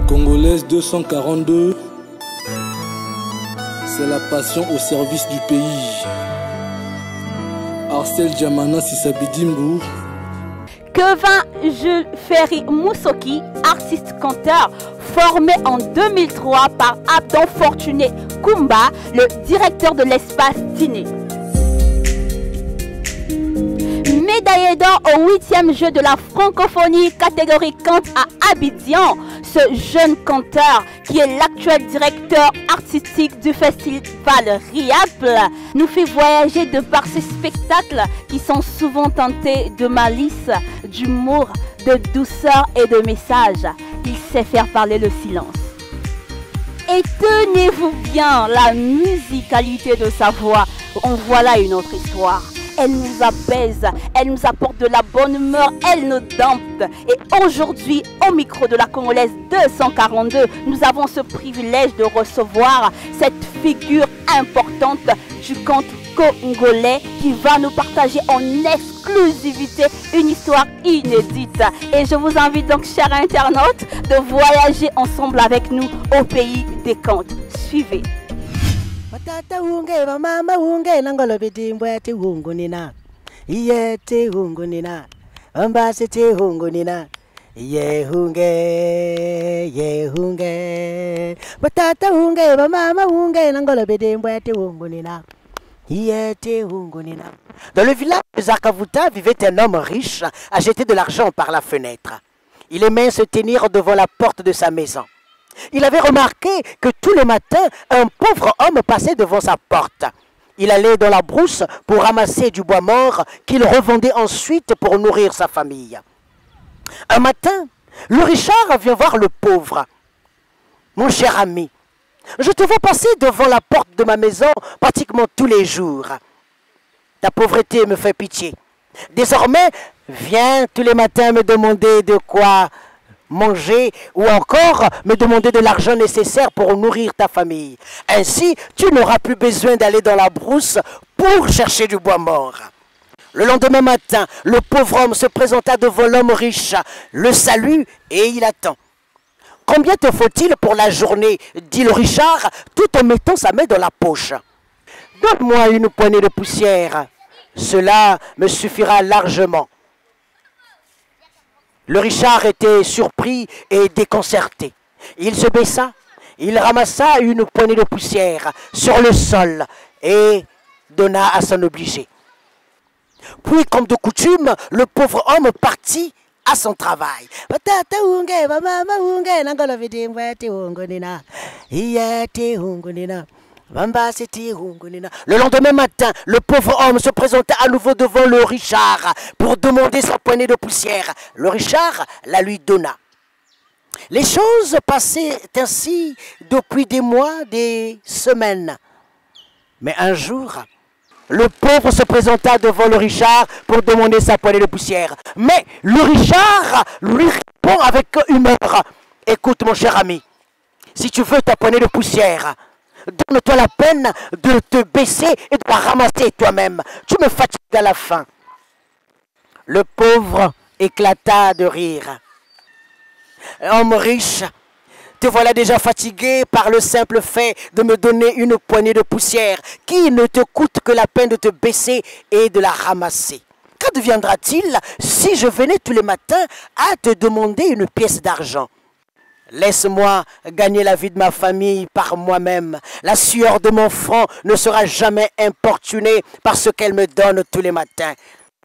Congolaise 242, c'est la passion au service du pays. Arcel Djamana Sissabidimbu. Kevin Jules Ferry Moussoki, artiste-canteur, formé en 2003 par Abdon Fortuné Kumba, le directeur de l'espace Tiné. Médaillé d'or au 8e jeu de la francophonie catégorie Cante à Abidjan, ce jeune canteur qui est l'actuel directeur artistique du festival Riable nous fait voyager de par ses spectacles qui sont souvent tentés de malice, d'humour, de douceur et de message. Il sait faire parler le silence. Et tenez-vous bien, la musicalité de sa voix, en voilà une autre histoire. Elle nous apaise, elle nous apporte de la bonne humeur, elle nous dompte. Et aujourd'hui, au micro de la Congolaise 242, nous avons ce privilège de recevoir cette figure importante du conte congolais qui va nous partager en exclusivité une histoire inédite. Et je vous invite donc, chers internautes, de voyager ensemble avec nous au pays des contes. Suivez. Tata unge ba mama unge nangolo bidimbwe te hungunina iye te hungunina ambase te hungunina ye hunge batata unge ba mama unge nangolo bidimbwe te hungunina iye te hungunina. Dans le village de Zakavuta vivait un homme riche à jeter de l'argent par la fenêtre. Il aimait se tenir devant la porte de sa maison. Il avait remarqué que tous les matins, un pauvre homme passait devant sa porte. Il allait dans la brousse pour ramasser du bois mort qu'il revendait ensuite pour nourrir sa famille. Un matin, le Richard vient voir le pauvre. « Mon cher ami, je te vois passer devant la porte de ma maison pratiquement tous les jours. Ta pauvreté me fait pitié. Désormais, viens tous les matins me demander de quoi manger ou encore me demander de l'argent nécessaire pour nourrir ta famille. Ainsi, tu n'auras plus besoin d'aller dans la brousse pour chercher du bois mort. » Le lendemain matin, le pauvre homme se présenta devant l'homme riche, le salue et il attend. « Combien te faut-il pour la journée ?» dit le Richard, tout en mettant sa main dans la poche. « Donne-moi une poignée de poussière, cela me suffira largement. » Le Richard était surpris et déconcerté. Il se baissa, il ramassa une poignée de poussière sur le sol et donna à son obligé. Puis, comme de coutume, le pauvre homme partit à son travail. Le lendemain matin, le pauvre homme se présenta à nouveau devant le Richard pour demander sa poignée de poussière. Le Richard la lui donna. Les choses passaient ainsi depuis des mois, des semaines. Mais un jour, le pauvre se présenta devant le Richard pour demander sa poignée de poussière. Mais le Richard lui répond avec humeur. « Écoute mon cher ami, si tu veux ta poignée de poussière, donne-toi la peine de te baisser et de la ramasser toi-même. Tu me fatigues à la fin. » Le pauvre éclata de rire. « Homme riche, te voilà déjà fatigué par le simple fait de me donner une poignée de poussière qui ne te coûte que la peine de te baisser et de la ramasser. Qu'adviendra-t-il si je venais tous les matins à te demander une pièce d'argent ? Laisse-moi gagner la vie de ma famille par moi-même. La sueur de mon front ne sera jamais importunée par ce qu'elle me donne tous les matins.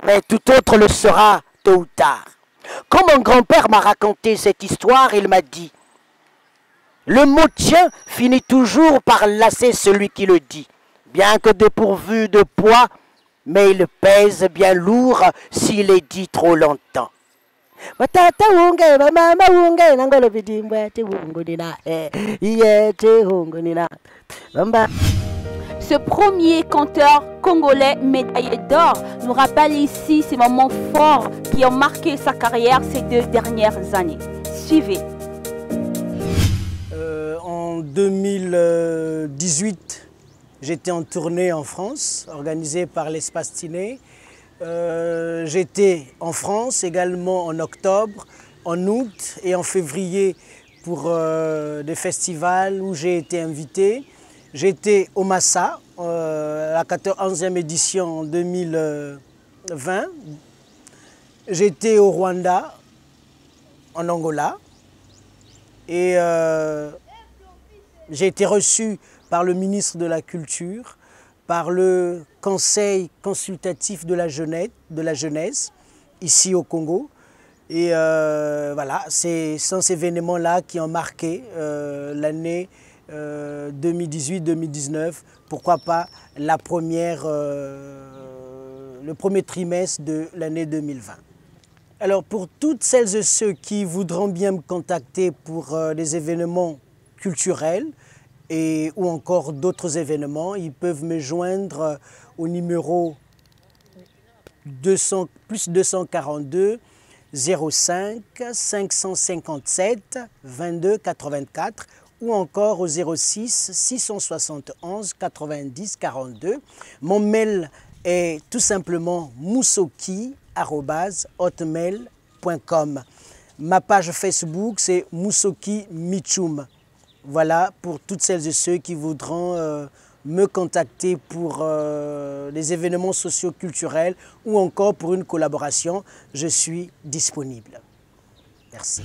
Mais tout autre le sera tôt ou tard. » Quand mon grand-père m'a raconté cette histoire, il m'a dit « Le mot tien finit toujours par lasser celui qui le dit. Bien que dépourvu de poids, mais il pèse bien lourd s'il est dit trop longtemps. » Ce premier conteur congolais médaillé d'or nous rappelle ici ces moments forts qui ont marqué sa carrière ces 2 dernières années. Suivez. En 2018, j'étais en tournée en France, organisée par l'Espace Tiné. J'étais en France également en octobre, en août et en février pour des festivals où j'ai été invité. J'étais au Massa, la 11e édition en 2020. J'étais au Rwanda, en Angola. Et j'ai été reçu par le ministre de la Culture, par le Conseil consultatif de la jeunesse, ici au Congo. Et voilà, sont ces événements-là qui ont marqué l'année 2018-2019, pourquoi pas le premier trimestre de l'année 2020. Alors pour toutes celles et ceux qui voudront bien me contacter pour des événements culturels ou encore d'autres événements, ils peuvent me joindre au numéro +242 05 557 22 84 ou encore au 06 671 90 42. Mon mail est tout simplement moussoki@hotmail.com. Ma page Facebook, c'est Moussoki Michoum. Voilà pour toutes celles et ceux qui voudront me contacter pour des événements socio-culturels ou encore pour une collaboration, je suis disponible. Merci.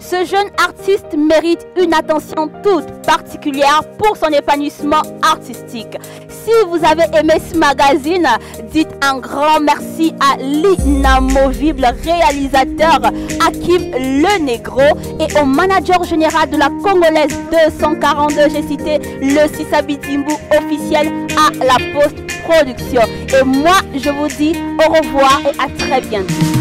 Ce jeune artiste mérite une attention toute particulière pour son épanouissement artistique. Si vous avez aimé ce magazine, dites un grand merci à l'inamovible réalisateur Hakim Le Negro et au manager général de la Congolaise 242, j'ai cité le Sissa Bidimbu officiel à la post-production. Et moi, je vous dis au revoir et à très bientôt.